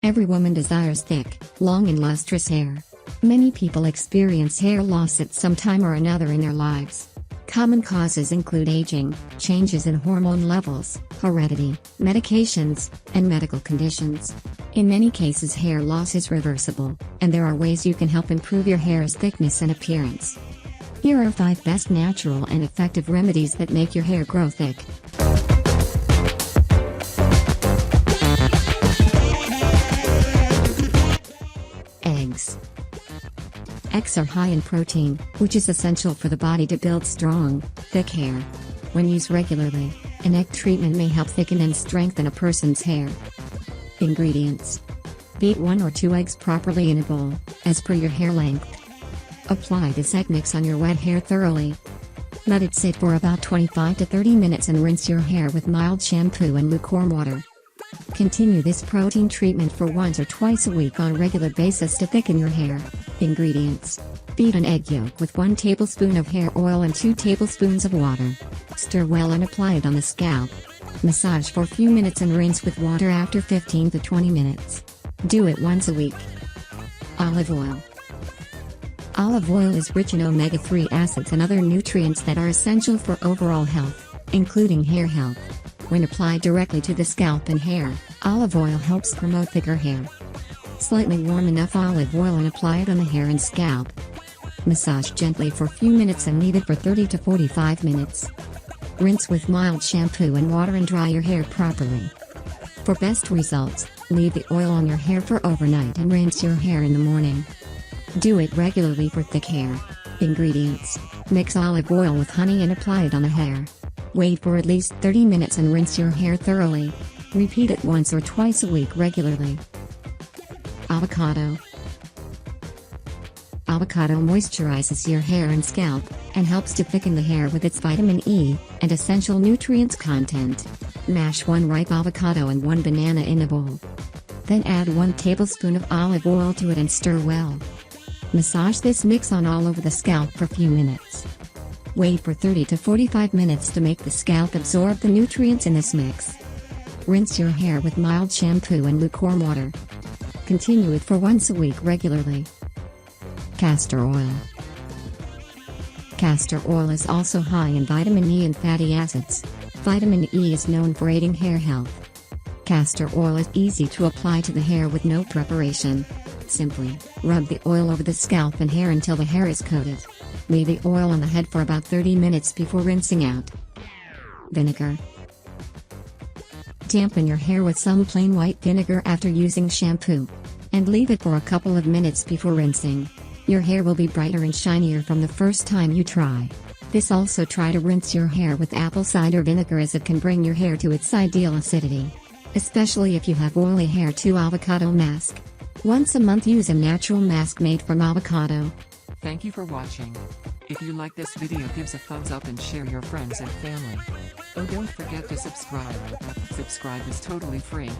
Every woman desires thick, long and lustrous hair. Many people experience hair loss at some time or another in their lives. Common causes include aging, changes in hormone levels, heredity, medications, and medical conditions. In many cases hair loss is reversible, and there are ways you can help improve your hair's thickness and appearance. Here are 5 best natural and effective remedies that make your hair grow thick. Eggs. Eggs are high in protein, which is essential for the body to build strong, thick hair. When used regularly, an egg treatment may help thicken and strengthen a person's hair. Ingredients. Beat 1 or 2 eggs properly in a bowl, as per your hair length. Apply this egg mix on your wet hair thoroughly. Let it sit for about 25 to 30 minutes and rinse your hair with mild shampoo and lukewarm water. Continue this protein treatment for once or twice a week on a regular basis to thicken your hair. Ingredients. Beat an egg yolk with 1 tablespoon of hair oil and 2 tablespoons of water. Stir well and apply it on the scalp. Massage for a few minutes and rinse with water after 15 to 20 minutes. Do it once a week. Olive oil. Olive oil is rich in omega-3 acids and other nutrients that are essential for overall health, including hair health. When applied directly to the scalp and hair, olive oil helps promote thicker hair. Slightly warm enough olive oil and apply it on the hair and scalp. Massage gently for a few minutes and leave it for 30 to 45 minutes. Rinse with mild shampoo and water and dry your hair properly. For best results, leave the oil on your hair for overnight and rinse your hair in the morning. Do it regularly for thick hair. Ingredients. Mix olive oil with honey and apply it on the hair. Wait for at least 30 minutes and rinse your hair thoroughly. Repeat it once or twice a week regularly. Avocado. Avocado moisturizes your hair and scalp, and helps to thicken the hair with its vitamin E, and essential nutrients content. Mash 1 ripe avocado and 1 banana in a bowl. Then add 1 tablespoon of olive oil to it and stir well. Massage this mix on all over the scalp for a few minutes. Wait for 30 to 45 minutes to make the scalp absorb the nutrients in this mix. Rinse your hair with mild shampoo and lukewarm water. Continue it for once a week regularly. Castor oil. Castor oil is also high in vitamin E and fatty acids. Vitamin E is known for aiding hair health. Castor oil is easy to apply to the hair with no preparation. Simply, rub the oil over the scalp and hair until the hair is coated. Leave the oil on the head for about 30 minutes before rinsing out. Vinegar. Dampen your hair with some plain white vinegar after using shampoo. And leave it for a couple of minutes before rinsing. Your hair will be brighter and shinier from the first time you try. Also try to rinse your hair with apple cider vinegar, as it can bring your hair to its ideal acidity. Especially if you have oily hair. 2 avocado mask. Once a month use a natural mask made from avocado. Thank you for watching. If you like this video, give a thumbs up and share your friends and family. Oh, don't forget to subscribe. Subscribe is totally free.